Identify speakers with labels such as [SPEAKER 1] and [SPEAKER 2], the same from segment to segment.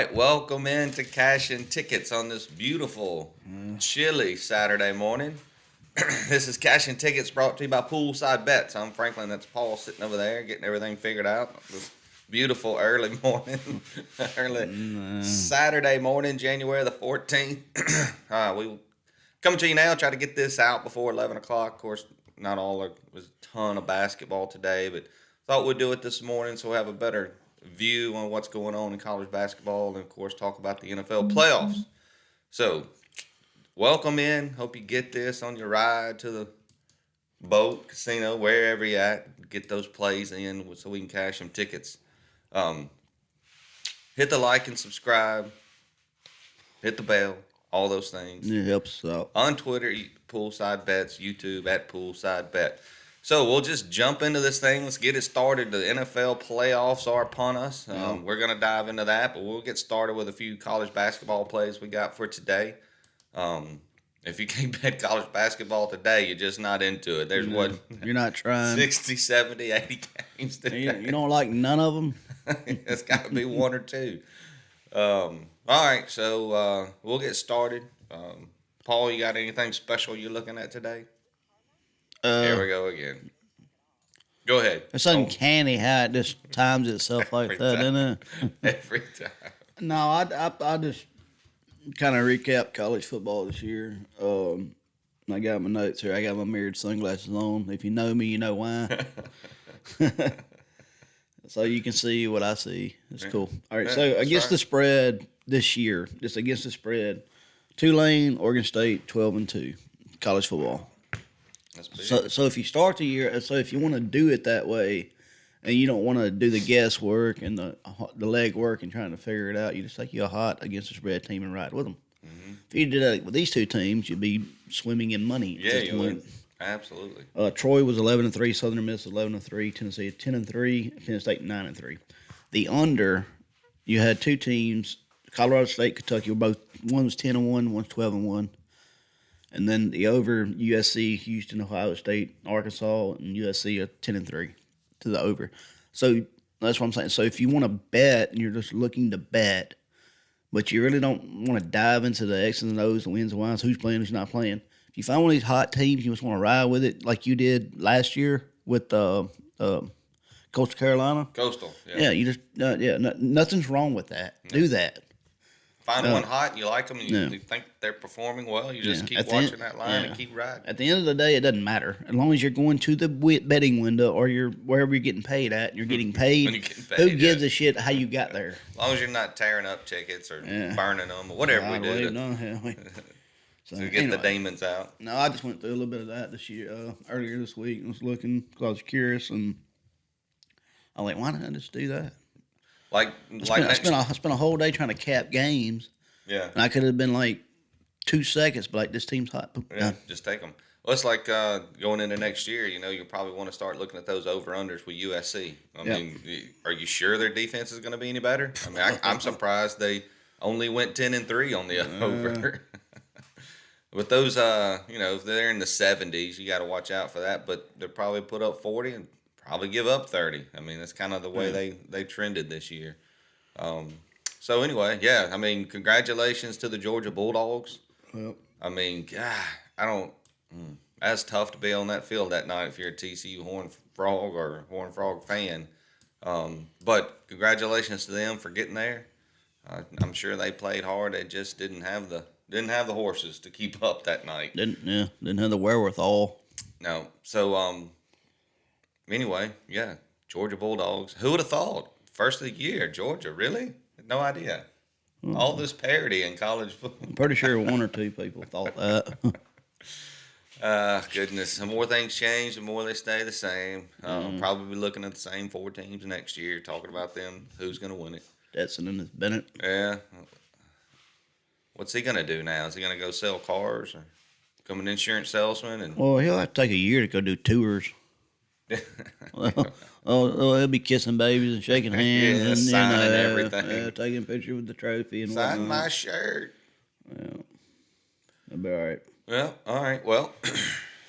[SPEAKER 1] right, welcome in to Cash and Tickets on this beautiful, chilly Saturday morning. This is Cash and Tickets brought to you by Poolside Bets. I'm Franklin. That's Paul sitting over there getting everything figured out. This beautiful early morning, early Saturday morning, January the 14th. We coming to you now. Try to get this out before 11 o'clock. Of course, not all. There was a ton of basketball today, but thought we'd do it this morning so we have a better view on what's going on in college basketball, and of course talk about the NFL playoffs. So welcome in. Hope you get this on your ride to the boat, casino, wherever you at. Get those plays in so we can cash some tickets. Um, hit the like and subscribe. Hit the bell. All those things.
[SPEAKER 2] It helps us out.
[SPEAKER 1] On Twitter, Poolside Bets. YouTube at Poolside Bet. So we'll just jump into this thing. Let's get it started. The NFL playoffs are upon us. We're going to dive into that, but we'll get started with a few college basketball plays we got for today. If you can't bet college basketball today, you're just not into it. There's
[SPEAKER 2] You're not trying.
[SPEAKER 1] 60, 70, 80 games today.
[SPEAKER 2] You don't like none of them?
[SPEAKER 1] It's got to be one or two. All right, so we'll get started. Paul, you got anything special you're looking at today? Here we go again. Go ahead.
[SPEAKER 2] It's uncanny how it just times itself like that, isn't it?
[SPEAKER 1] Every time.
[SPEAKER 2] No, I just kind of recap college football this year. I got my notes here. I got my mirrored sunglasses on. If you know me, you know why. So you can see what I see. It's cool. All right, so against the spread this year, just against the spread, Tulane, Oregon State, 12-2, college football. So if you start the year, so if you want to do it that way, and you don't want to do the guesswork and the leg work and trying to figure it out, you just take your hot against the spread team and ride with them. Mm-hmm. If you did that with these two teams, you'd be swimming in money.
[SPEAKER 1] Yeah, you would. Absolutely.
[SPEAKER 2] Troy was 11-3, Southern Miss 11-3, Tennessee 10-3, Penn State 9-3. The under, you had two teams, Colorado State, Kentucky, were both, one was 10-1, one's 12-1. And then the over, USC, Houston, Ohio State, Arkansas, and USC are 10-3 to the over. So that's what I'm saying. So if you want to bet and you're just looking to bet, but you really don't want to dive into the X's and O's, the wins and whys, who's playing, who's not playing. If you find one of these hot teams, you just want to ride with it like you did last year with Coastal Carolina.
[SPEAKER 1] Coastal, yeah.
[SPEAKER 2] Yeah, you just nothing's wrong with that. No. Do that.
[SPEAKER 1] Find one hot and you like them and you think they're performing well, you just keep watching that line and keep riding.
[SPEAKER 2] At the end of the day, it doesn't matter. As long as you're going to the betting window or you're wherever you're getting paid at and you're getting paid, who gives a shit how you got there?
[SPEAKER 1] As long as you're not tearing up tickets or burning them or whatever we do to get the demons out.
[SPEAKER 2] No, I just went through a little bit of that this year, earlier this week, and was looking because I was curious, and I was like, why didn't I just do that? I spent a whole day trying to cap games.
[SPEAKER 1] Yeah.
[SPEAKER 2] And I could have been like 2 seconds, but like, this team's hot.
[SPEAKER 1] Yeah, just take them. Well, it's like going into next year, you'll probably want to start looking at those over-unders with USC. I mean, are you sure their defense is going to be any better? I mean, I'm surprised they only went 10-3 on the over. With those, if they're in the 70s, you got to watch out for that. But they'll probably put up 40 and probably give up 30. I mean, that's kind of the way they trended this year. So anyway, I mean, congratulations to the Georgia Bulldogs.
[SPEAKER 2] Yep.
[SPEAKER 1] I mean, God, that's tough to be on that field that night if you're a TCU Horned Frog fan. But congratulations to them for getting there. I'm sure they played hard. They just didn't have the horses to keep up that night.
[SPEAKER 2] Didn't have the wherewithal.
[SPEAKER 1] No. So anyway, Georgia Bulldogs. Who would have thought? First of the year, Georgia, really? No idea. All this parity in college football.
[SPEAKER 2] I'm pretty sure one or two people thought that.
[SPEAKER 1] Goodness. The more things change, the more they stay the same. Probably looking at the same 4 teams next year, talking about them, who's going to win it.
[SPEAKER 2] Stetson and Bennett.
[SPEAKER 1] Yeah. What's he going to do now? Is he going to go sell cars or become an insurance salesman?
[SPEAKER 2] Well, he'll have to take a year to go do tours. He'll be kissing babies and shaking hands and
[SPEAKER 1] signing everything.
[SPEAKER 2] Taking a picture with the trophy and
[SPEAKER 1] sign my shirt.
[SPEAKER 2] Yeah, that'll be all right.
[SPEAKER 1] Well, all right. Well,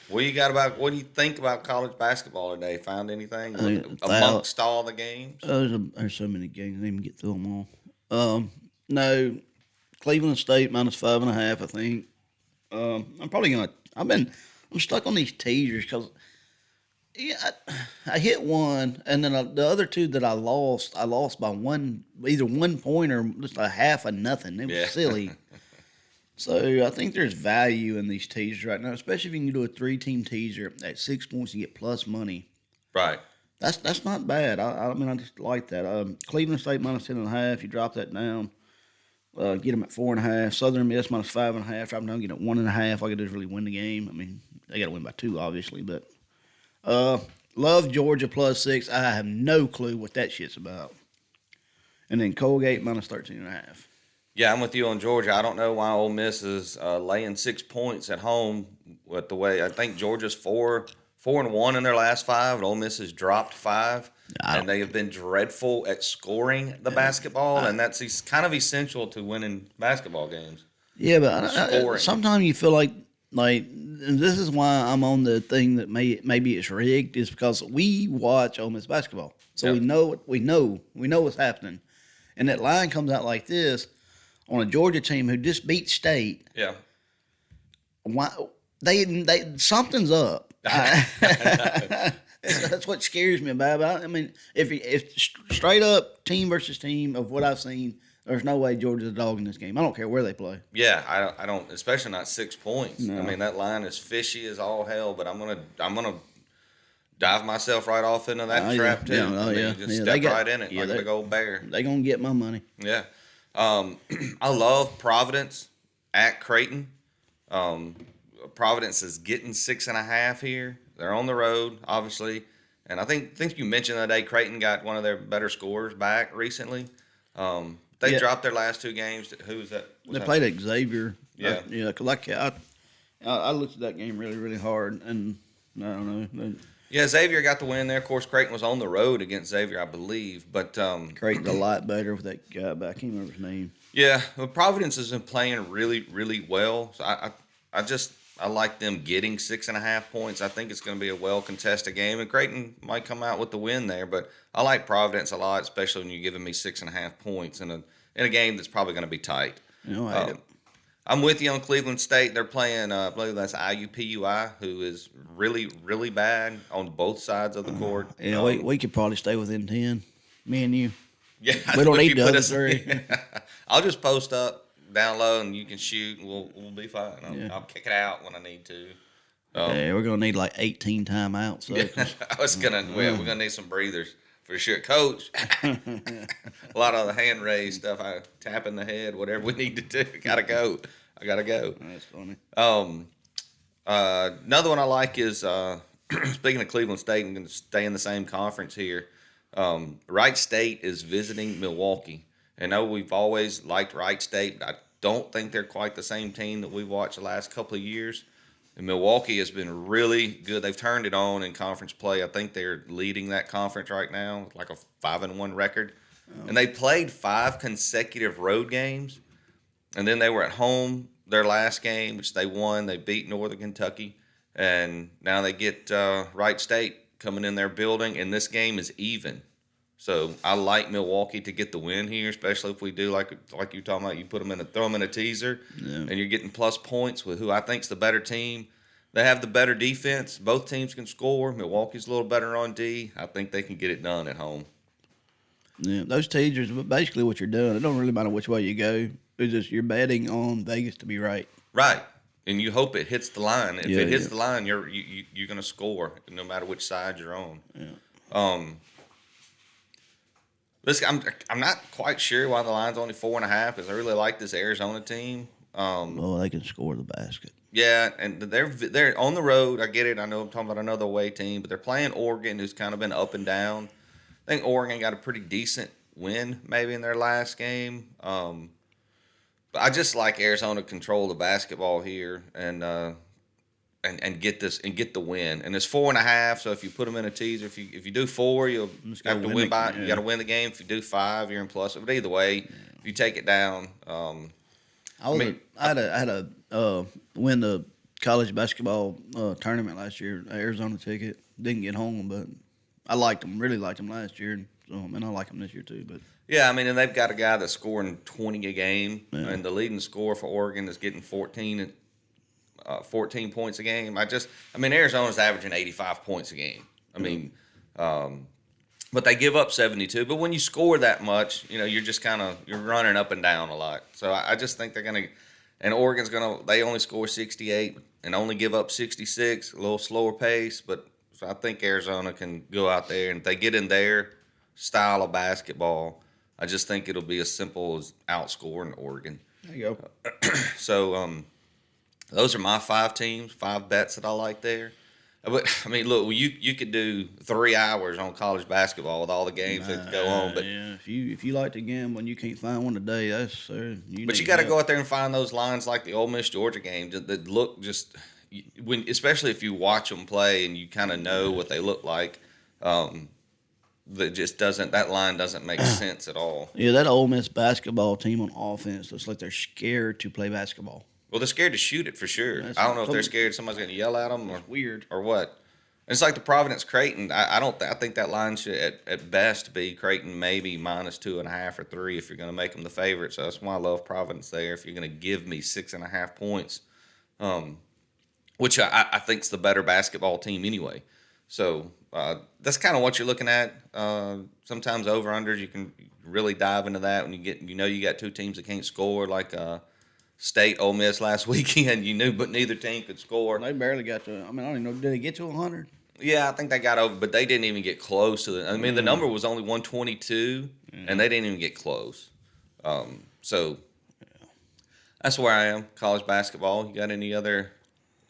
[SPEAKER 1] what do you think about college basketball today? Found anything amongst all the games?
[SPEAKER 2] There's so many games. I didn't even get through them all. No, Cleveland State -5.5. I think. I'm probably gonna. I'm stuck on these teasers because yeah, I hit one, and then the other two that I lost by one, either 1 point or just a half of nothing. It was
[SPEAKER 1] Yeah.
[SPEAKER 2] silly. So I think there's value in these teasers right now, especially if you can do a 3-team teaser at 6 points and get plus money.
[SPEAKER 1] Right.
[SPEAKER 2] That's not bad. I mean, I just like that. Cleveland State -10.5. You drop that down. Get them at 4.5. Southern Miss -5.5. Drop them down. Get it 1.5. All I got to do is really win the game. I mean, they got to win by 2, obviously, but love Georgia +6. I have no clue what that shit's about. And then Colgate -13.5.
[SPEAKER 1] Yeah, I'm with you on Georgia. I don't know why Ole Miss is laying 6 points at home with the way I think Georgia's 4-1 in their last 5, and Ole Miss has dropped 5, and they have been dreadful at scoring the basketball, and that's kind of essential to winning basketball games.
[SPEAKER 2] Yeah, but
[SPEAKER 1] Scoring.
[SPEAKER 2] sometimes you feel like and this is why I'm on the thing that maybe it's rigged, is because we watch Ole Miss basketball, so
[SPEAKER 1] Yep.
[SPEAKER 2] we know what's happening, and that line comes out like this on a Georgia team who just beat State.
[SPEAKER 1] Yeah.
[SPEAKER 2] Why they something's up. That's what scares me about it. I mean, if straight up team versus team of what I've seen, there's no way Georgia's a dog in this game. I don't care where they play.
[SPEAKER 1] Yeah, I don't, especially not 6 points.
[SPEAKER 2] No.
[SPEAKER 1] I mean, that line is fishy as all hell, but I'm gonna dive myself right off into that
[SPEAKER 2] Oh,
[SPEAKER 1] trap
[SPEAKER 2] yeah.
[SPEAKER 1] too.
[SPEAKER 2] Yeah,
[SPEAKER 1] I
[SPEAKER 2] oh,
[SPEAKER 1] mean,
[SPEAKER 2] yeah.
[SPEAKER 1] just
[SPEAKER 2] Yeah,
[SPEAKER 1] step
[SPEAKER 2] they got-
[SPEAKER 1] right in it
[SPEAKER 2] yeah,
[SPEAKER 1] like a
[SPEAKER 2] they-
[SPEAKER 1] big old bear.
[SPEAKER 2] They gonna get my money.
[SPEAKER 1] Yeah. I love Providence at Creighton. Providence is getting 6.5 here. They're on the road, obviously. And I think you mentioned that day Creighton got one of their better scorers back recently. They
[SPEAKER 2] Yeah.
[SPEAKER 1] dropped their last 2 games. Who was that?
[SPEAKER 2] They played at Xavier.
[SPEAKER 1] Yeah.
[SPEAKER 2] Yeah. I looked at that game really, really hard, and I don't know.
[SPEAKER 1] Yeah, Xavier got the win there. Of course, Creighton was on the road against Xavier, I believe. But
[SPEAKER 2] Creighton's a lot better with that guy back. I can't remember his name.
[SPEAKER 1] yeah, well, Providence has been playing really, really well. So I like them getting 6.5 points. I think it's going to be a well contested game, and Creighton might come out with the win there. But I like Providence a lot, especially when you're giving me 6.5 points in a game that's probably going to be tight.
[SPEAKER 2] You know, I hate it.
[SPEAKER 1] I'm with you on Cleveland State. They're playing, I believe that's IUPUI, who is really, really bad on both sides of the court.
[SPEAKER 2] Yeah, we could probably stay within 10. Me and you.
[SPEAKER 1] Yeah,
[SPEAKER 2] We don't
[SPEAKER 1] if
[SPEAKER 2] need
[SPEAKER 1] you
[SPEAKER 2] the
[SPEAKER 1] put
[SPEAKER 2] other
[SPEAKER 1] us-
[SPEAKER 2] 3.
[SPEAKER 1] I'll just post up down low, and you can shoot, and we'll be fine.
[SPEAKER 2] Yeah.
[SPEAKER 1] I'll kick it out when I need to.
[SPEAKER 2] Yeah, we're gonna need like 18 timeouts. So,
[SPEAKER 1] I was gonna. Well, we're gonna need some breathers for sure, Coach. A lot of the hand raised stuff, tapping the head, whatever we need to do. Gotta go. I gotta go.
[SPEAKER 2] That's funny.
[SPEAKER 1] Another one I like is speaking of Cleveland State. I'm going to stay in the same conference here. Wright State is visiting Milwaukee. I know we've always liked Wright State, but I don't think they're quite the same team that we've watched the last couple of years. And Milwaukee has been really good. They've turned it on in conference play. I think they're leading that conference right now, with like a 5-1 record. And they played 5 consecutive road games. And then they were at home their last game, which they won. They beat Northern Kentucky. And now they get Wright State coming in their building, and this game is even. So I like Milwaukee to get the win here, especially if we do like you're talking about. You put them throw them in a teaser, and you're getting plus points with who I think's the better team. They have the better defense. Both teams can score. Milwaukee's a little better on D. I think they can get it done at home.
[SPEAKER 2] Yeah, those teasers, but basically what you're doing, it don't really matter which way you go. It's just you're betting on Vegas to be right.
[SPEAKER 1] Right, and you hope it hits the line. If
[SPEAKER 2] Yeah,
[SPEAKER 1] it hits
[SPEAKER 2] yeah.
[SPEAKER 1] the line, you're going to score no matter which side you're on.
[SPEAKER 2] Yeah.
[SPEAKER 1] Listen, I'm not quite sure why the line's only 4.5 because I really like this Arizona team.
[SPEAKER 2] Well, they can score the basket.
[SPEAKER 1] Yeah, and they're on the road. I get it. I know I'm talking about another away team, but they're playing Oregon, who's kind of been up and down. I think Oregon got a pretty decent win maybe in their last game. But I just like Arizona to control the basketball here and get the win. And it's 4.5. So if you put them in a teaser, if you do 4, you'll
[SPEAKER 2] Just gotta
[SPEAKER 1] have to
[SPEAKER 2] win
[SPEAKER 1] win
[SPEAKER 2] the-
[SPEAKER 1] by.
[SPEAKER 2] yeah.
[SPEAKER 1] You got to win the game. If you do 5, you're in plus. But either way, if you take it down,
[SPEAKER 2] I had a win the college basketball tournament last year. Arizona ticket, didn't get home, but I liked them. Really liked them last year. So, and I like them this year too. But
[SPEAKER 1] Yeah, I mean, and they've got a guy that's scoring 20 a game, and the leading scorer for Oregon is getting 14 points a game. I mean, Arizona's averaging 85 points a game. I mean, but they give up 72. But when you score that much, you're just you're running up and down a lot. So I just think they're going to, and Oregon's going to, they only score 68 and only give up 66, a little slower pace. But so I think Arizona can go out there, and if they get in their style of basketball, I just think it'll be as simple as outscoring Oregon.
[SPEAKER 2] There you go.
[SPEAKER 1] So those are my 5 teams, 5 bets that I like there. But I mean, look, you could do 3 hours on college basketball with all the games that go on. But
[SPEAKER 2] yeah, if you like to gamble and you can't find one today, that's
[SPEAKER 1] but you got to go out there and find those lines like the Ole Miss Georgia game that look just when, especially if you watch them play and you kind of know what they look like. That line doesn't make sense at all.
[SPEAKER 2] Yeah, that Ole Miss basketball team on offense looks like they're scared to play basketball.
[SPEAKER 1] Well, they're scared to shoot it for sure. I don't know if they're scared somebody's going to yell at them or
[SPEAKER 2] weird
[SPEAKER 1] or what. It's like the Providence Creighton. I think that line should at best be Creighton maybe minus 2.5 or 3 if you're going to make them the favorite. So that's why I love Providence there. If you're going to give me 6.5 points, which I think's the better basketball team anyway. So that's kind of what you're looking at. Sometimes over unders you can really dive into that when you got 2 teams that can't score like State Ole Miss last weekend. But neither team could score.
[SPEAKER 2] They barely got to. I mean, I don't even know. Did they get to 100?
[SPEAKER 1] Yeah, I think they got over, but they didn't even get close to it. I mean, the number was only 122, and they didn't even get close. So that's where I am. College basketball. You got any other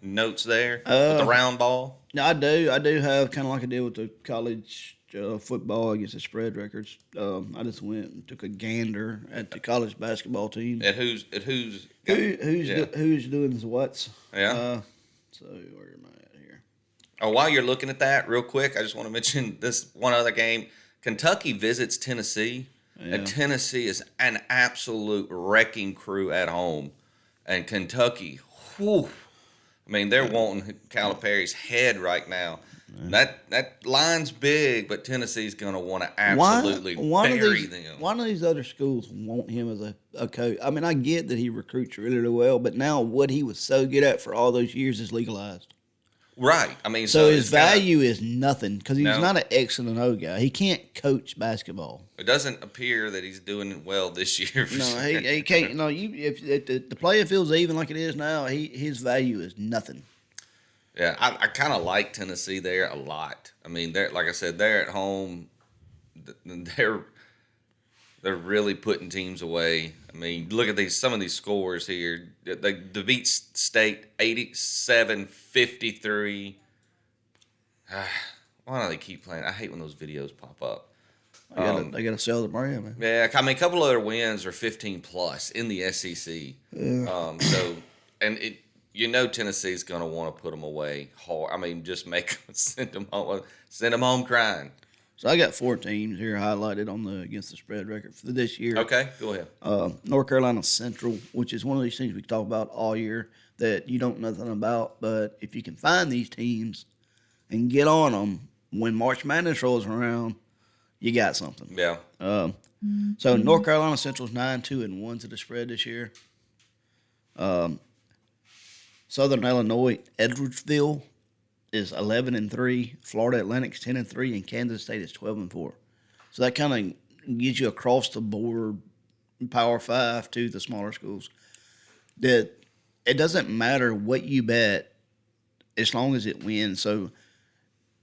[SPEAKER 1] notes there with the round ball?
[SPEAKER 2] No, I do. I do have kind of like I did with the college football against the spread records. I just went and took a gander at the college basketball team.
[SPEAKER 1] At who's
[SPEAKER 2] who's doing the what's?
[SPEAKER 1] Yeah.
[SPEAKER 2] So where am I at here?
[SPEAKER 1] Oh, while you're looking at that, real quick, I just want to mention this one other game. Kentucky visits Tennessee, and Tennessee is an absolute wrecking crew at home. And Kentucky, whew, I mean, they're wanting Calipari's head right now. That line's big, but Tennessee's going to want to absolutely bury them.
[SPEAKER 2] One of these other schools want him as a coach. I mean, I get that he recruits really, really well, but now what he was so good at for all those years is legalized.
[SPEAKER 1] Right. I mean,
[SPEAKER 2] so his value is nothing because he's not an X and an O guy. He can't coach basketball.
[SPEAKER 1] It doesn't appear that he's doing well this year.
[SPEAKER 2] He can't. No, if the playing field's even like it is now, his value is nothing.
[SPEAKER 1] Yeah, I kind of like Tennessee there a lot. I mean, like I said, they're at home. They're really putting teams away. I mean, look at some of these scores here. They beat State 87-53. Why do they keep playing? I hate when those videos pop up.
[SPEAKER 2] They got to sell the brand, man.
[SPEAKER 1] Yeah, I mean, a couple of their wins are 15 plus in the SEC. Yeah. Tennessee's going to want to put them away hard. I mean, just send them home crying.
[SPEAKER 2] So I got 4 teams here highlighted on the against the spread record for this year.
[SPEAKER 1] Okay, go ahead.
[SPEAKER 2] North Carolina Central, which is one of these things we talk about all year that you don't know nothing about, but if you can find these teams and get on them when March Madness rolls around, you got something.
[SPEAKER 1] Yeah.
[SPEAKER 2] So North Carolina Central's 9-2-1 to the spread this year. Southern Illinois Edwardsville is 11-3. Florida Atlantic's 10-3, and Kansas State is 12-4. So that kind of gives you across the board Power 5 to the smaller schools. That it doesn't matter what you bet as long as it wins. So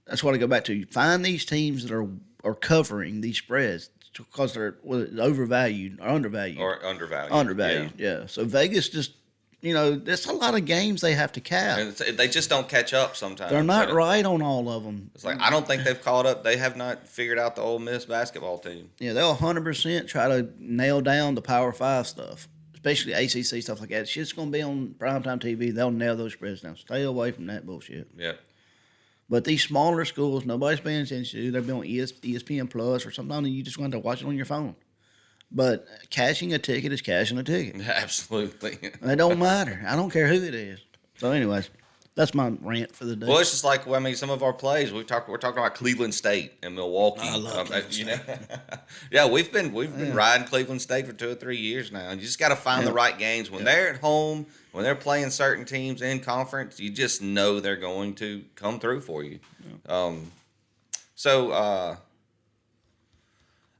[SPEAKER 2] that's what I go back to. Find these teams that are covering these spreads because they're overvalued or undervalued.
[SPEAKER 1] Or undervalued.
[SPEAKER 2] Undervalued, yeah. So Vegas just, there's a lot of games they have to cap.
[SPEAKER 1] And they just don't catch up sometimes.
[SPEAKER 2] They're not right on all of them.
[SPEAKER 1] It's like, I don't think they've caught up. They have not figured out the Ole Miss basketball team.
[SPEAKER 2] Yeah, they'll 100% try to nail down the Power 5 stuff, especially ACC stuff like that. It's just going to be on primetime TV. They'll nail those spreads down. Stay away from that bullshit.
[SPEAKER 1] Yeah.
[SPEAKER 2] But these smaller schools, nobody's paying attention to. They'll be on ESPN Plus or something, and you just want to watch it on your phone. But cashing a ticket is cashing a ticket.
[SPEAKER 1] Absolutely.
[SPEAKER 2] It don't matter. I don't care who it is. So, anyways, That's my rant for the day.
[SPEAKER 1] Well, it's just like some of our plays we're talking about Cleveland State and Milwaukee.
[SPEAKER 2] I love Cleveland
[SPEAKER 1] Yeah, we've been riding Cleveland State for 2 or 3 years now, and you just got to find the right games when they're at home, when they're playing certain teams in conference. You just know they're going to come through for you. One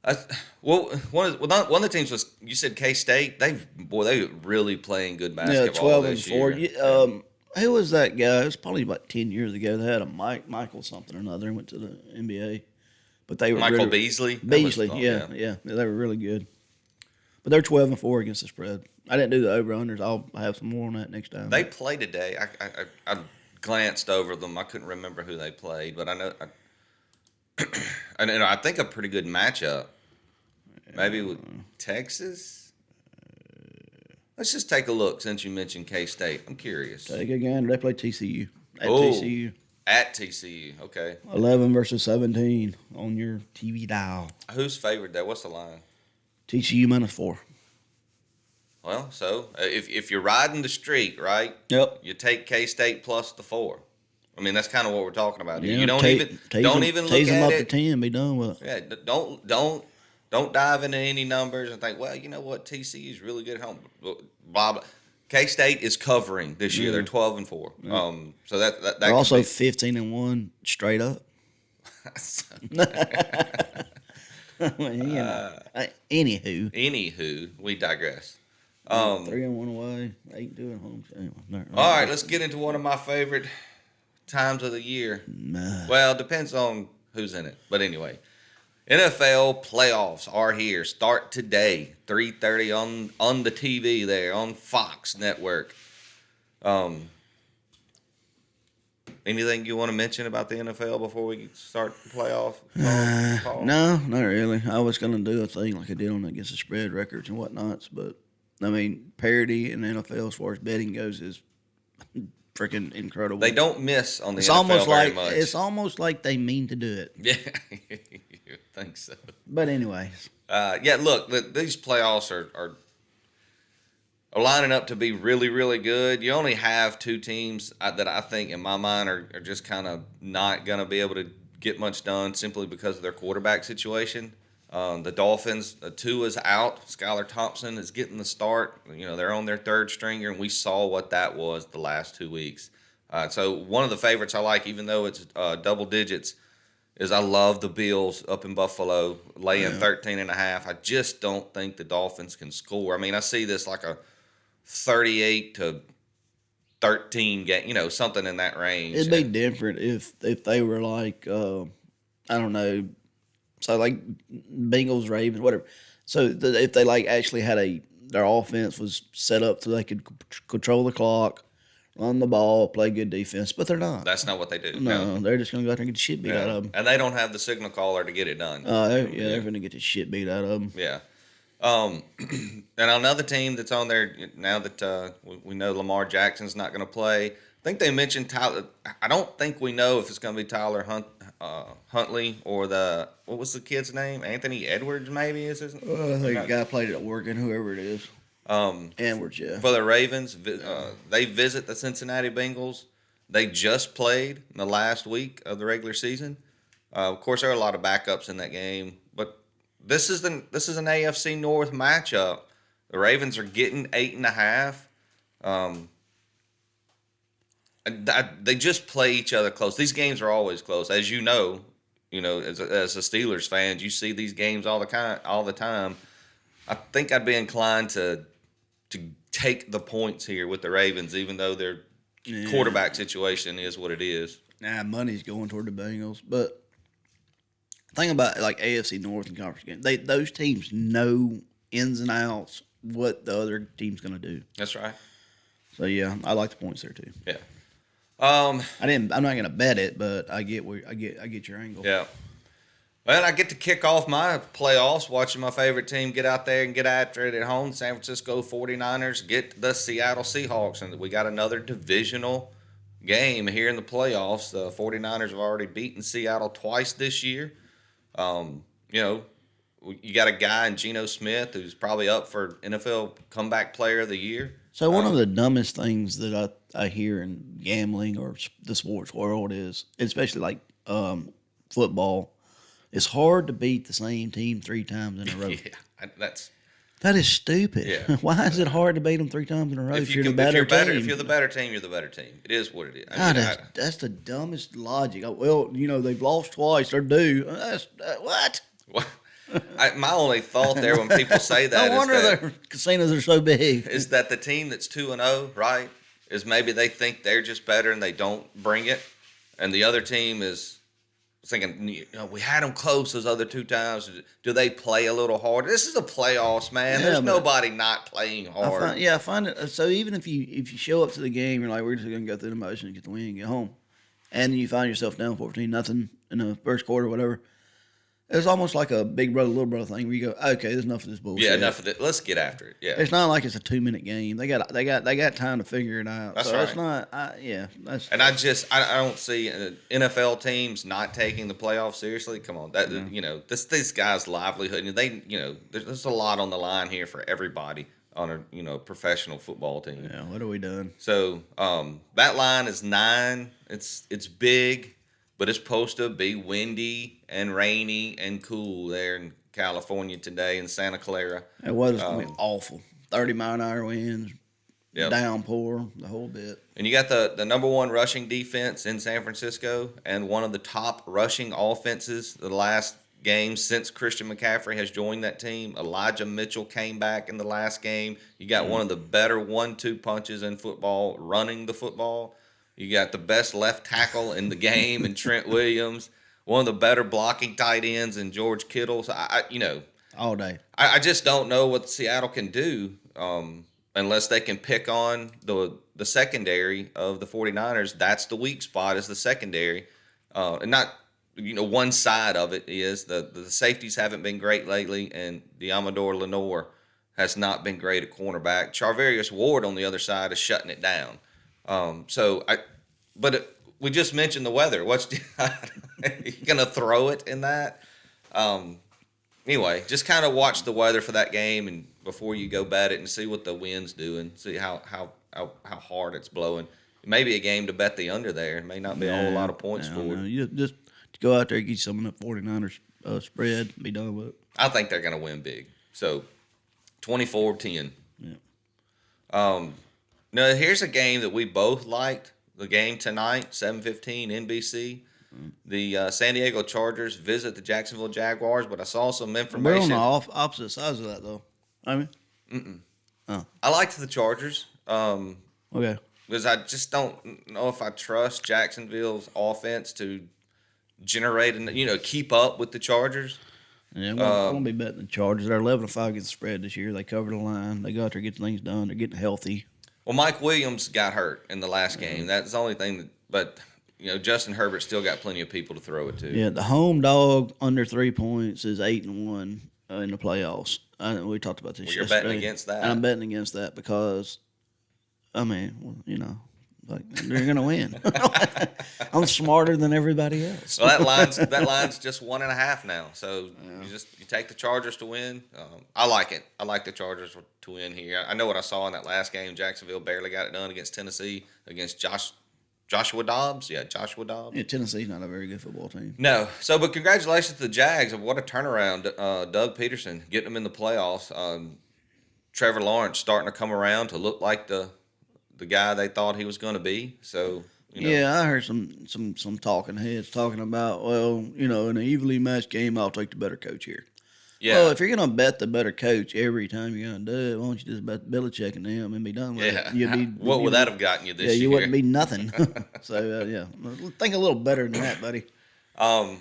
[SPEAKER 1] of the teams was, you said K-State. They really playing good basketball
[SPEAKER 2] 12-4.
[SPEAKER 1] year.
[SPEAKER 2] Who was that guy? It was probably about 10 years ago. They had a Michael something or another and went to the NBA. But they were
[SPEAKER 1] Michael
[SPEAKER 2] really,
[SPEAKER 1] Beasley.
[SPEAKER 2] Beasley, yeah. They were really good. But they're 12-4 against the spread. I didn't do the over-unders. I'll have some more on that next time.
[SPEAKER 1] They play today. I glanced over them. I couldn't remember who they played, but I know I think a pretty good matchup. Maybe with Texas. Let's just take a look since you mentioned K-State. I'm curious.
[SPEAKER 2] Take a gander. They play TCU.
[SPEAKER 1] TCU. At TCU. Okay.
[SPEAKER 2] 11 versus 17 on your TV dial.
[SPEAKER 1] Who's favored there? What's the line?
[SPEAKER 2] TCU -4.
[SPEAKER 1] Well, so if you're riding the streak, right?
[SPEAKER 2] Yep.
[SPEAKER 1] You take K-State plus the 4. I mean, that's kind of what we're talking about here.
[SPEAKER 2] Yeah,
[SPEAKER 1] You don't even look
[SPEAKER 2] tease them
[SPEAKER 1] at
[SPEAKER 2] up
[SPEAKER 1] it.
[SPEAKER 2] to 10. Be done with it.
[SPEAKER 1] Yeah, don't dive into any numbers and think, well, you know what, TCU is really good at home. Blah blah. K-State is covering this year. They're 12-4. So that
[SPEAKER 2] They're also 15-1 straight up.
[SPEAKER 1] Anywho, we digress.
[SPEAKER 2] 3-1 away, 8-2 at home. Anyway,
[SPEAKER 1] all right, let's get into one of my favorite times of the year. Well, it depends on who's in it, but anyway. NFL playoffs are here. Start today, 3:30 on the TV there on Fox Network. Anything you want to mention about the NFL before we start the playoff?
[SPEAKER 2] No, not really. I was going to do a thing like I did on Against the Spread records and whatnots, but I mean, parity in the NFL as far as betting goes is freaking incredible.
[SPEAKER 1] They don't miss on the NFL very much.
[SPEAKER 2] It's almost like they mean to do it.
[SPEAKER 1] Yeah, you think so.
[SPEAKER 2] But anyways.
[SPEAKER 1] Look, these playoffs are lining up to be really, really good. You only have 2 teams that I think, in my mind, are just kind of not going to be able to get much done simply because of their quarterback situation. The Dolphins, Tua's out. Skylar Thompson is getting the start. You know, they're on their 3rd stringer, and we saw what that was the last 2 weeks. So one of the favorites I like, even though it's double digits, is I love the Bills up in Buffalo, laying 13.5. I just don't think the Dolphins can score. I mean, I see this like a 38-13 game, something in that range.
[SPEAKER 2] It'd be different if they were like, I don't know, so like Bengals, Ravens, whatever. So if they like actually had their offense was set up so they could control the clock, run the ball, play good defense, but they're not.
[SPEAKER 1] That's not what they do.
[SPEAKER 2] No, they're just going to go out there and get the shit beat out of them.
[SPEAKER 1] And they don't have the signal caller to get it done.
[SPEAKER 2] They're going to get the shit beat out of them.
[SPEAKER 1] Yeah. And another team that's on there now that we know Lamar Jackson's not going to play. I think they mentioned Tyler. I don't think we know if it's going to be Tyler Huntley or what was the kid's name? Anthony Edwards, maybe is his name?
[SPEAKER 2] I think the guy played it at Oregon, whoever it is. Edwards, yeah.
[SPEAKER 1] For the Ravens, they visit the Cincinnati Bengals. They just played in the last week of the regular season. Of course, there are a lot of backups in that game, but this is an AFC North matchup. The Ravens are getting 8.5. They just play each other close. These games are always close, as you know. As a Steelers fan, you see these games all the time. I think I'd be inclined to take the points here with the Ravens, even though their quarterback situation is what it is.
[SPEAKER 2] Money's going toward the Bengals, but the thing about like AFC North and conference games, those teams know ins and outs what the other team's going to do.
[SPEAKER 1] That's right.
[SPEAKER 2] So yeah, I like the points there too.
[SPEAKER 1] Yeah.
[SPEAKER 2] I'm not going to bet it, but I get your angle.
[SPEAKER 1] Yeah. Well, I get to kick off my playoffs watching my favorite team get out there and get after it at home. San Francisco 49ers get the Seattle Seahawks, and we got another divisional game here in the playoffs. The 49ers have already beaten Seattle twice this year. you got a guy in Geno Smith who's probably up for NFL Comeback Player of the Year.
[SPEAKER 2] So one of the dumbest things that I hear in gambling or the sports world is, especially like football, it's hard to beat the same team 3 times in a row.
[SPEAKER 1] That's
[SPEAKER 2] That is stupid.
[SPEAKER 1] Yeah.
[SPEAKER 2] Why is it hard to beat them 3 times in a row if you're the
[SPEAKER 1] if
[SPEAKER 2] better team?
[SPEAKER 1] if you're the better team, you're the better team. It is what it is.
[SPEAKER 2] God, that's the dumbest logic. Well, they've lost twice. They're due. What?
[SPEAKER 1] My only thought there when people say that
[SPEAKER 2] No wonder their casinos are so big.
[SPEAKER 1] is that the team that's 2-0, right, is maybe they think they're just better and they don't bring it, and the other team is thinking, we had them close those other 2 times. Do they play a little harder? This is a playoffs, man.
[SPEAKER 2] Yeah,
[SPEAKER 1] There's nobody not playing hard.
[SPEAKER 2] I find it. So even if you show up to the game, you're like, we're just going to go through the motion, get the win, and get home, and you find yourself down 14-0 in the first quarter, or whatever. It's almost like a big brother, little brother thing where you go, okay, there's enough of this bullshit.
[SPEAKER 1] Yeah, enough of it. Let's get after it. Yeah,
[SPEAKER 2] it's not like it's a 2-minute game. They got time to figure it out.
[SPEAKER 1] That's
[SPEAKER 2] so
[SPEAKER 1] right.
[SPEAKER 2] It's not. That's.
[SPEAKER 1] And I don't see NFL teams not taking the playoffs seriously. Come on, this guy's livelihood. There's a lot on the line here for everybody on a professional football team.
[SPEAKER 2] Yeah, what have we done?
[SPEAKER 1] So that line is 9. It's big, but it's supposed to be windy and rainy and cool there in California today in Santa Clara.
[SPEAKER 2] It was awful. 30-mile-an-hour winds,
[SPEAKER 1] Yep.
[SPEAKER 2] downpour, the whole bit.
[SPEAKER 1] And you got the number 1 rushing defense in San Francisco and one of the top rushing offenses the last game since Christian McCaffrey has joined that team. Elijah Mitchell came back in the last game. You got one of the better 1-2 punches in football running the football. You got the best left tackle in the game in Trent Williams. One of the better blocking tight ends in George Kittle. So
[SPEAKER 2] All day.
[SPEAKER 1] I just don't know what Seattle can do unless they can pick on the secondary of the 49ers. That's the weak spot is the secondary. And not, one side of it is the safeties haven't been great lately, and Amador Lenore has not been great at cornerback. Charvarius Ward on the other side is shutting it down. We just mentioned the weather. You gonna throw it in that? Anyway, just kind of watch the weather for that game and before you go bet it and see what the wind's doing. See how hard it's blowing. Maybe a game to bet the under there. It may not be a whole lot of points for it.
[SPEAKER 2] You just go out there and get some of the 49ers spread and be done with it.
[SPEAKER 1] I think they're gonna win big. So 24-10.
[SPEAKER 2] Yeah.
[SPEAKER 1] Now here's a game that we both liked. The game tonight, 7:15 NBC. The San Diego Chargers visit the Jacksonville Jaguars, but I saw some information.
[SPEAKER 2] We're on the opposite sides of that, though.
[SPEAKER 1] I liked the Chargers
[SPEAKER 2] Okay.
[SPEAKER 1] because I just don't know if I trust Jacksonville's offense to generate and keep up with the Chargers.
[SPEAKER 2] Yeah, I'm gonna be betting the Chargers. They're 11-5 against the spread this year. They cover the line. They go out there, get things done. They're getting healthy.
[SPEAKER 1] Well, Mike Williams got hurt in the last game. That's the only thing. But Justin Herbert still got plenty of people to throw it to.
[SPEAKER 2] Yeah, the home dog under 3 points is 8-1 in the playoffs. We talked about this.
[SPEAKER 1] Well, you're betting against that.
[SPEAKER 2] And I'm betting against that because, they're gonna win. I'm smarter than everybody else.
[SPEAKER 1] Well, that line's just 1.5 now. So you take the Chargers to win. I like it. I like the Chargers to win here. I know what I saw in that last game. Jacksonville barely got it done against Tennessee against Joshua Dobbs. Yeah, Joshua Dobbs.
[SPEAKER 2] Yeah, Tennessee's not a very good football team.
[SPEAKER 1] No. So, but congratulations to the Jags. What a turnaround. Doug Peterson getting them in the playoffs. Trevor Lawrence starting to come around to look like the guy they thought he was going to be. So,
[SPEAKER 2] Yeah, I heard some talking heads talking about, in an evenly matched game, I'll take the better coach here.
[SPEAKER 1] Yeah.
[SPEAKER 2] Well, if you're going to bet the better coach every time you're going to do it, why don't you just bet Belichick and them and be done with it?
[SPEAKER 1] What would that have gotten you this year?
[SPEAKER 2] Yeah, you wouldn't be nothing. So, think a little better than that, buddy.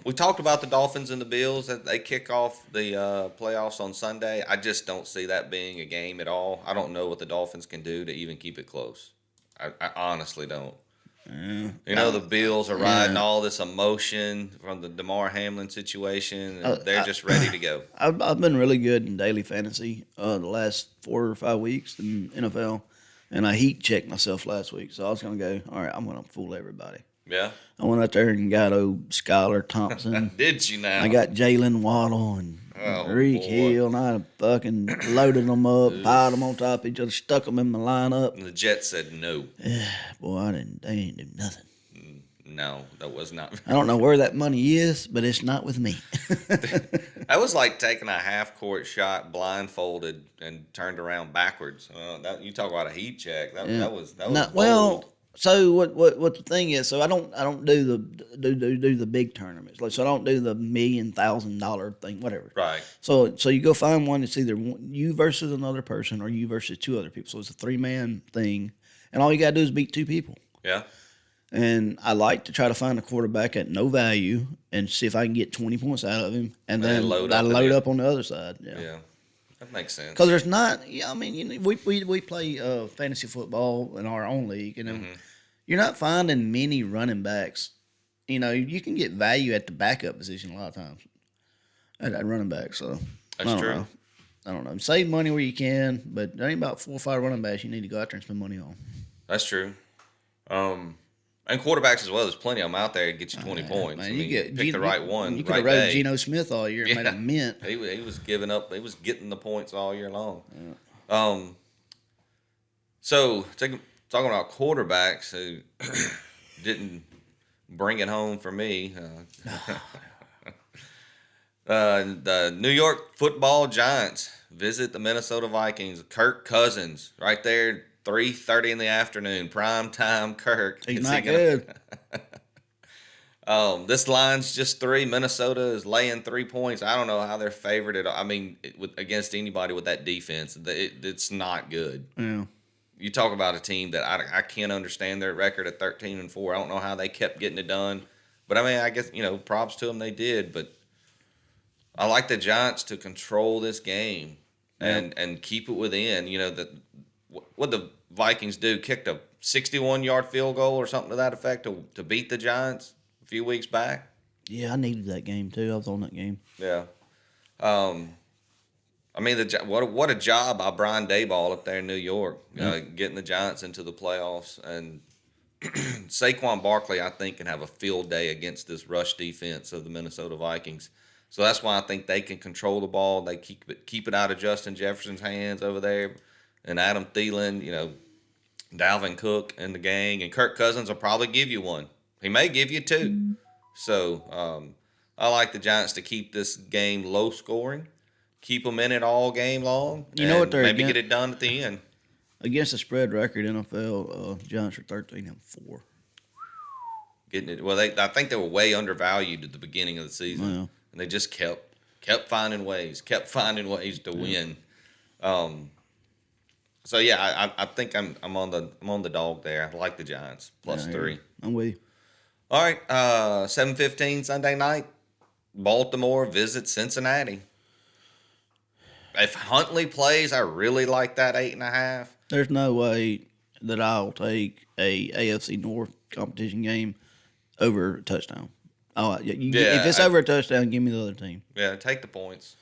[SPEAKER 1] We talked about the Dolphins and the Bills. That they kick off the playoffs on Sunday. I just don't see that being a game at all. I don't know what the Dolphins can do to even keep it close. I honestly don't. The Bills are riding all this emotion from the DeMar Hamlin situation. And they're just ready to go.
[SPEAKER 2] I've been really good in daily fantasy the last 4 or 5 weeks in NFL, and I heat checked myself last week. So I was going to go, all right, I'm going to fool everybody.
[SPEAKER 1] Yeah.
[SPEAKER 2] I went out there and got old Skylar Thompson.
[SPEAKER 1] Did you now?
[SPEAKER 2] I got Jalen Waddle and
[SPEAKER 1] Oh,
[SPEAKER 2] Reek
[SPEAKER 1] boy.
[SPEAKER 2] Hill, and I fucking loaded them up, piled them on top of each other, stuck them in my lineup.
[SPEAKER 1] And the Jets said no.
[SPEAKER 2] Boy, they didn't do nothing.
[SPEAKER 1] No, that was not.
[SPEAKER 2] I don't know where that money is, but it's not with me.
[SPEAKER 1] That was like taking a half-court shot blindfolded and turned around backwards. You talk about a heat check. That was
[SPEAKER 2] Not,
[SPEAKER 1] bold.
[SPEAKER 2] well, so what the thing is? So I don't do the big tournaments. Like, so I don't do the $1,000,000 thing, whatever.
[SPEAKER 1] Right.
[SPEAKER 2] So you go find one that's either you versus another person or you versus two other people. So it's a 3-man thing, and all you gotta do is beat 2 people.
[SPEAKER 1] Yeah.
[SPEAKER 2] And I like to try to find a quarterback at no value and see if I can get 20 points out of him, and then I load up on the other side.
[SPEAKER 1] Yeah. That makes sense.
[SPEAKER 2] Because there's not, yeah, I mean, we play fantasy football in our own league, and you're not finding many running backs. You know, you can get value at the backup position a lot of times at running back. So
[SPEAKER 1] That's true.
[SPEAKER 2] I don't know. Save money where you can, but there ain't about 4 or 5 running backs you need to go out there and spend money on.
[SPEAKER 1] That's true. And quarterbacks as well. There's plenty of them out there to get you 20 points.
[SPEAKER 2] Man,
[SPEAKER 1] I mean, pick the right one.
[SPEAKER 2] You could
[SPEAKER 1] right
[SPEAKER 2] have rode
[SPEAKER 1] day.
[SPEAKER 2] Geno Smith all year and made a mint.
[SPEAKER 1] He was giving up. He was getting the points all year long. Yeah. So talking about quarterbacks who didn't bring it home for me. The New York Football Giants visit the Minnesota Vikings. Kirk Cousins right there. 3:30 in the afternoon, prime time. Kirk.
[SPEAKER 2] He's not good.
[SPEAKER 1] This line's just 3. Minnesota is laying 3 points. I don't know how they're favored at all. I mean, against anybody with that defense, it's not good.
[SPEAKER 2] Yeah.
[SPEAKER 1] You talk about a team that I can't understand their record at 13-4. I don't know how they kept getting it done, but I mean, I guess props to them, they did. But I like the Giants to control this game and keep it within. What the Vikings do, kicked a 61-yard field goal or something to that effect to beat the Giants a few weeks back.
[SPEAKER 2] Yeah, I needed that game too. I was on that game.
[SPEAKER 1] Yeah. I mean, what a job by Brian Daboll up there in New York, getting the Giants into the playoffs. And Saquon Barkley, I think, can have a field day against this rush defense of the Minnesota Vikings. So that's why I think they can control the ball. They keep it out of Justin Jefferson's hands over there. And Adam Thielen, Dalvin Cook and the gang, and Kirk Cousins will probably give you one. He may give you 2. So I like the Giants to keep this game low scoring, keep them in it all game long.
[SPEAKER 2] You know what they're
[SPEAKER 1] maybe get it done at the end.
[SPEAKER 2] Against the spread record, NFL Giants are 13-4.
[SPEAKER 1] Getting it. Well, I think they were way undervalued at the beginning of the season, and they just kept finding ways to win. So yeah, I think I'm on the dog there. I like the Giants +3.
[SPEAKER 2] I'm with you.
[SPEAKER 1] All right, 7:15 Sunday night. Baltimore visits Cincinnati. If Huntley plays, I really like that 8.5.
[SPEAKER 2] There's no way that I'll take a AFC North competition game over a touchdown. If it's over a touchdown, give me the other team.
[SPEAKER 1] Yeah, take the points.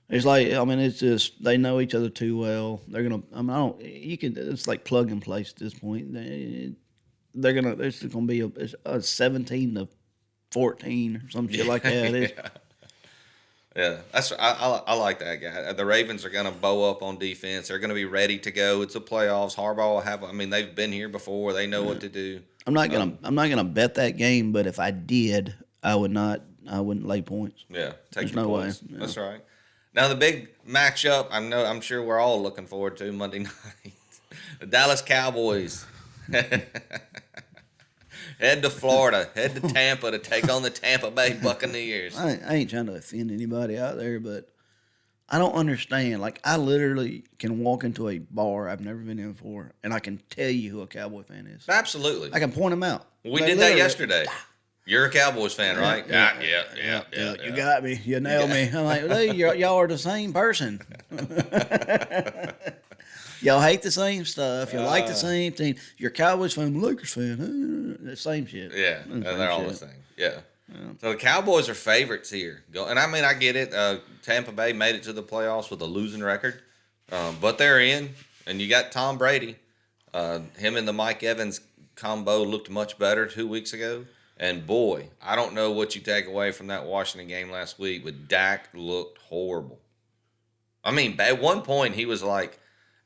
[SPEAKER 2] It's like, it's just they know each other too well. They're gonna. It's like plug and play at this point. It's gonna be a 17-14 or some shit like that.
[SPEAKER 1] Yeah, I like that guy. The Ravens are gonna bow up on defense. They're gonna be ready to go. It's the playoffs. Harbaugh will have. I mean, they've been here before. They know what to do.
[SPEAKER 2] I'm not gonna bet that game, but if I did, I wouldn't lay points.
[SPEAKER 1] Yeah,
[SPEAKER 2] There's no way.
[SPEAKER 1] Yeah. That's right. Now the big matchup, I'm sure we're all looking forward to Monday night. The Dallas Cowboys head to Florida, head to Tampa to take on the Tampa Bay Buccaneers.
[SPEAKER 2] I ain't trying to offend anybody out there, but I don't understand. Like, I literally can walk into a bar I've never been in before, and I can tell you who a Cowboy fan is.
[SPEAKER 1] Absolutely.
[SPEAKER 2] I can point them out.
[SPEAKER 1] We did that yesterday. You're a Cowboys fan, right?
[SPEAKER 2] Yeah. You got me. You nailed me. I'm like, hey, y'all are the same person. Y'all hate the same stuff. You like the same team. You're a Cowboys fan, Lakers fan. The same shit.
[SPEAKER 1] Yeah, they're all the same. Yeah. So the Cowboys are favorites here. And I mean, I get it. Tampa Bay made it to the playoffs with a losing record, but they're in. And you got Tom Brady. Him and the Mike Evans combo looked much better 2 weeks ago. And boy, I don't know what you take away from that Washington game last week, but Dak looked horrible. I mean, at one point he was like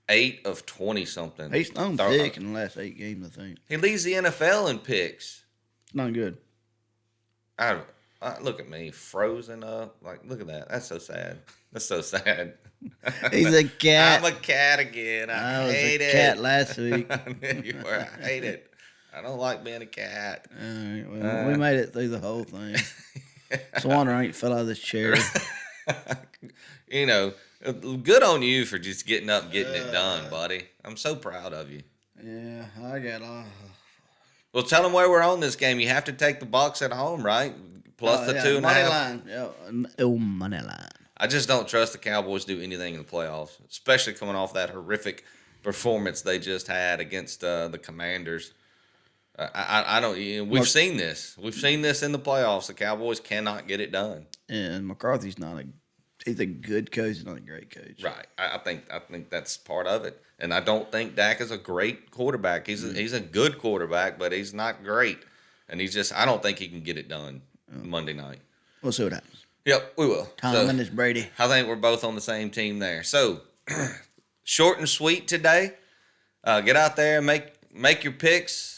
[SPEAKER 1] 8 of 20 something.
[SPEAKER 2] He's thrown pick in the last 8 games, I think.
[SPEAKER 1] He leads the NFL in picks.
[SPEAKER 2] It's not good.
[SPEAKER 1] I look at me, frozen up. Like, look at that. That's so sad. That's so sad.
[SPEAKER 2] He's a cat.
[SPEAKER 1] I'm a cat again. I hate it.
[SPEAKER 2] I was a cat last week.
[SPEAKER 1] You were. I hate it. I don't like being a cat.
[SPEAKER 2] All right, well, we made it through the whole thing. Swanner ain't fell out of this chair.
[SPEAKER 1] You know, good on you for just getting up and getting it done, buddy. I'm so proud of you.
[SPEAKER 2] Yeah, I got
[SPEAKER 1] Well, tell them where we're on this game. You have to take the Bucs at home, right? Plus the 2.5.
[SPEAKER 2] money line. Yeah, money line.
[SPEAKER 1] I just don't trust the Cowboys to do anything in the playoffs, especially coming off that horrific performance they just had against the Commanders. I don't. We've seen this. We've seen this in the playoffs. The Cowboys cannot get it done.
[SPEAKER 2] And McCarthy's he's a good coach, not a great coach.
[SPEAKER 1] Right. I think that's part of it. And I don't think Dak is a great quarterback. He's a good quarterback, but he's not great. And I don't think he can get it done Monday night.
[SPEAKER 2] We'll see what happens.
[SPEAKER 1] Yep, we will.
[SPEAKER 2] Tom and his Brady.
[SPEAKER 1] I think we're both on the same team there. So, short and sweet today. Get out there and make your picks.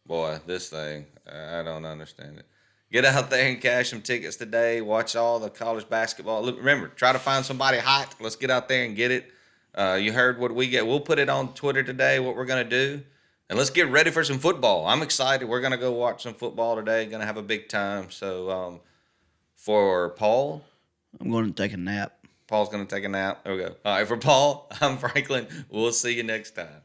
[SPEAKER 1] Boy, this thing, I don't understand it. Get out there and cash some tickets today. Watch all the college basketball. Look, remember, try to find somebody hot. Let's get out there and get it. You heard what we get. We'll put it on Twitter today, what we're going to do. And let's get ready for some football. I'm excited. We're going to go watch some football today. Going to have a big time. So, for Paul,
[SPEAKER 2] I'm going to take a nap.
[SPEAKER 1] Paul's going to take a nap. There we go. All right, for Paul, I'm Franklin. We'll see you next time.